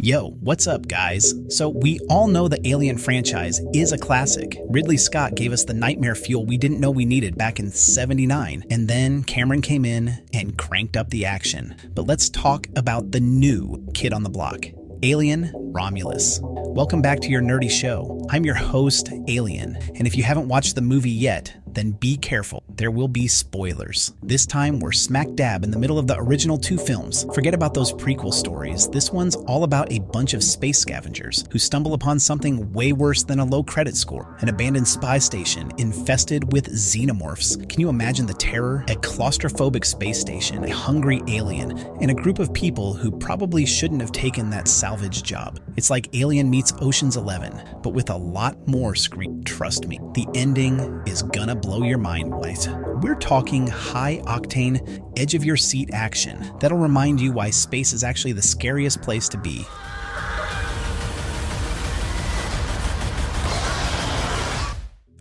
Yo, what's up, guys? So we all know the Alien franchise is a classic. Ridley Scott gave us the nightmare fuel we didn't know we needed back in '79, and then Cameron came in and cranked up the action. But let's talk about the new kid on the block, Alien Romulus. Welcome back to your nerdy show. I'm your host, Alien, and if you haven't watched the movie yet, then be careful. There will be spoilers. This time, we're smack dab in the middle of the original two films. Forget about those prequel stories. This one's all about a bunch of space scavengers who stumble upon something way worse than a low credit score, an abandoned spy station infested with xenomorphs. Can you imagine the terror? A claustrophobic space station, a hungry alien, and a group of people who probably shouldn't have taken that salvage job. It's like Alien meets Ocean's 11, but with a lot more screen. Trust me, the ending is gonna blow your mind, right? We're talking high-octane, edge-of-your-seat action that'll remind you why space is actually the scariest place to be.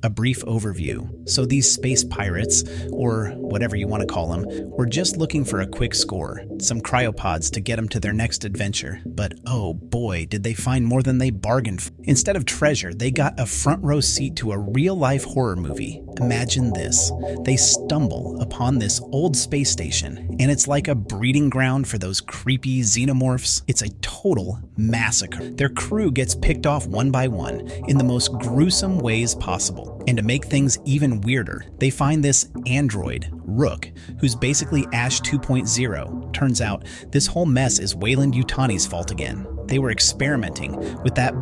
A brief overview. So these space pirates, or whatever you want to call them, were just looking for a quick score, some cryopods to get them to their next adventure. But oh boy, did they find more than they bargained for. Instead of treasure, they got a front row seat to a real-life horror movie. Imagine this. They stumble upon this old space station, and it's like a breeding ground for those creepy xenomorphs. It's a total massacre. Their crew gets picked off one by one in the most gruesome ways possible. And to make things even weirder, they find this android, Rook, who's basically Ash 2.0. Turns out, this whole mess is Weyland-Yutani's fault again. They were experimenting with that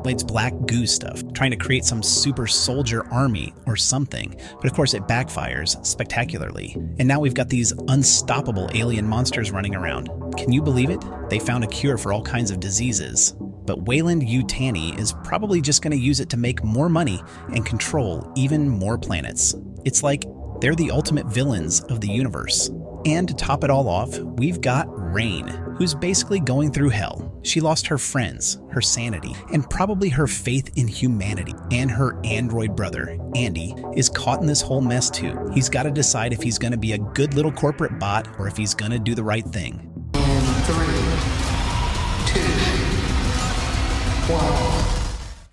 it's black goo stuff, trying to create some super soldier army or something. But of course it backfires spectacularly. And now we've got these unstoppable alien monsters running around. Can you believe it? They found a cure for all kinds of diseases. But Weyland-Yutani is probably just going to use it to make more money and control even more planets. It's like they're the ultimate villains of the universe. And to top it all off, we've got Rain, who's basically going through hell. She lost her friends, her sanity, and probably her faith in humanity. And her android brother, Andy, is caught in this whole mess too. He's got to decide if he's going to be a good little corporate bot or if he's going to do the right thing. 3, 2, 1.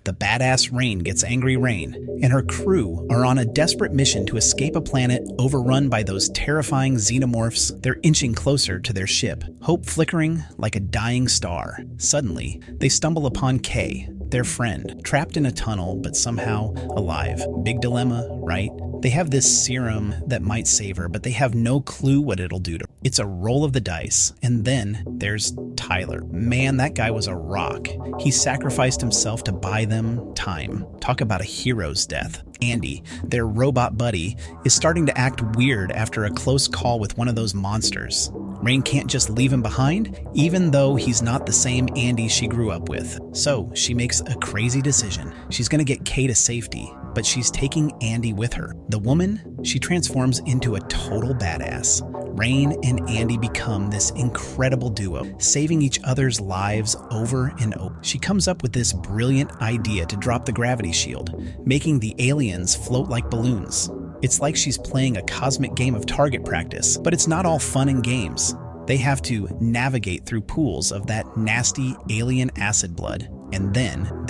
The badass Rain gets angry Rain, and her crew are on a desperate mission to escape a planet overrun by those terrifying xenomorphs. They're inching closer to their ship, hope flickering like a dying star. Suddenly, they stumble upon Kay, their friend, trapped in a tunnel but somehow alive. Big dilemma, right? They have this serum that might save her, but they have no clue what it'll do to her. It's a roll of the dice. And then there's Tyler. Man, that guy was a rock. He sacrificed himself to buy them time. Talk about a hero's death. Andy, their robot buddy, is starting to act weird after a close call with one of those monsters. Rain can't just leave him behind, even though he's not the same Andy she grew up with. So she makes a crazy decision. She's gonna get Kay to safety, but she's taking Andy with her. The woman, she transforms into a total badass. Rain and Andy become this incredible duo, saving each other's lives over and over. She comes up with this brilliant idea to drop the gravity shield, making the aliens float like balloons. It's like she's playing a cosmic game of target practice, but it's not all fun and games. They have to navigate through pools of that nasty alien acid blood. And then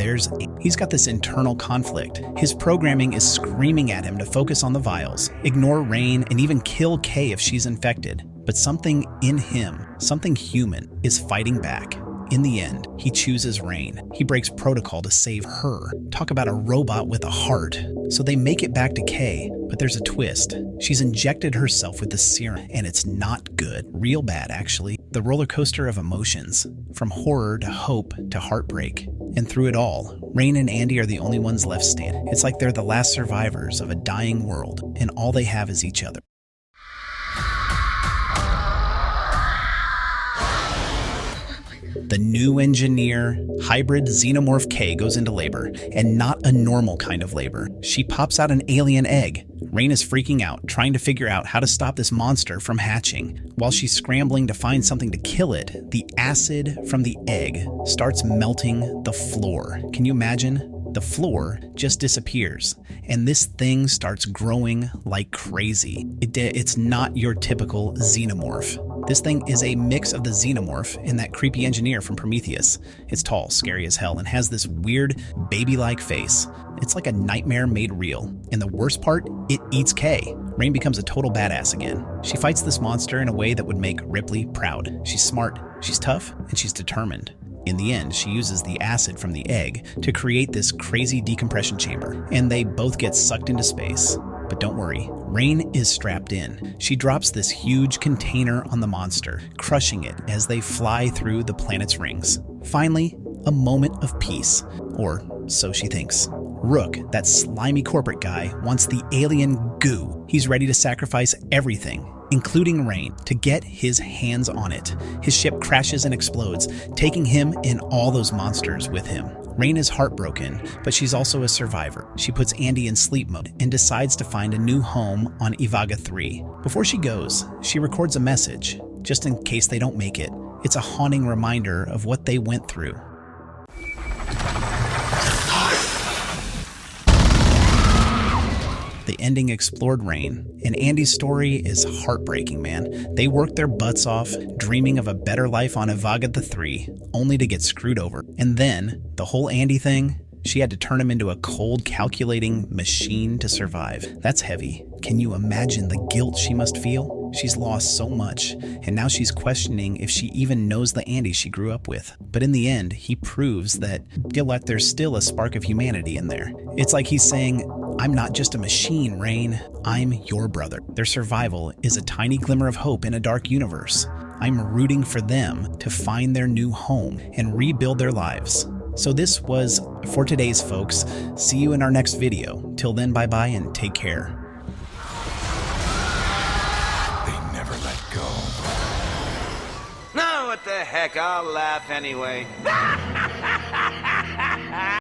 he's got this internal conflict. His programming is screaming at him to focus on the vials, ignore Rain, and even kill Kay if she's infected. But something in him, something human, is fighting back. In the end, he chooses Rain. He breaks protocol to save her. Talk about a robot with a heart. So they make it back to Kay, but there's a twist. She's injected herself with the serum, and it's not good. Real bad, actually. The roller coaster of emotions, from horror to hope to heartbreak. And through it all, Rain and Andy are the only ones left standing. It's like they're the last survivors of a dying world, and all they have is each other. The new engineer, hybrid xenomorph Kay goes into labor, and not a normal kind of labor. She pops out an alien egg. Rain is freaking out, trying to figure out how to stop this monster from hatching. While she's scrambling to find something to kill it, the acid from the egg starts melting the floor. Can you imagine? The floor just disappears, and this thing starts growing like crazy. It's not your typical xenomorph. This thing is a mix of the Xenomorph and that creepy engineer from Prometheus. It's tall, scary as hell, and has this weird, baby-like face. It's like a nightmare made real. And the worst part, it eats Kay. Rain becomes a total badass again. She fights this monster in a way that would make Ripley proud. She's smart, she's tough, and she's determined. In the end, she uses the acid from the egg to create this crazy decompression chamber, and they both get sucked into space. But don't worry, Rain is strapped in. She drops this huge container on the monster, crushing it as they fly through the planet's rings. Finally, a moment of peace, or so she thinks. Rook, that slimy corporate guy, wants the alien goo. He's ready to sacrifice everything, including Rain, to get his hands on it. His ship crashes and explodes, taking him and all those monsters with him. Rain is heartbroken, but she's also a survivor. She puts Andy in sleep mode and decides to find a new home on Ivaga 3. Before she goes, she records a message, just in case they don't make it. It's a haunting reminder of what they went through. The ending explored Rain, and Andy's story is heartbreaking, man. They worked their butts off, dreaming of a better life on Ivaga the 3, only to get screwed over. And then, the whole Andy thing, she had to turn him into a cold, calculating machine to survive. That's heavy. Can you imagine the guilt she must feel? She's lost so much, and now she's questioning if she even knows the Andy she grew up with. But in the end, he proves that there's still a spark of humanity in there. It's like he's saying, I'm not just a machine, Rain. I'm your brother. Their survival is a tiny glimmer of hope in a dark universe. I'm rooting for them to find their new home and rebuild their lives. So this was for today's folks. See you in our next video. Till then, bye-bye and take care. They never let go. No, what the heck, I'll laugh anyway.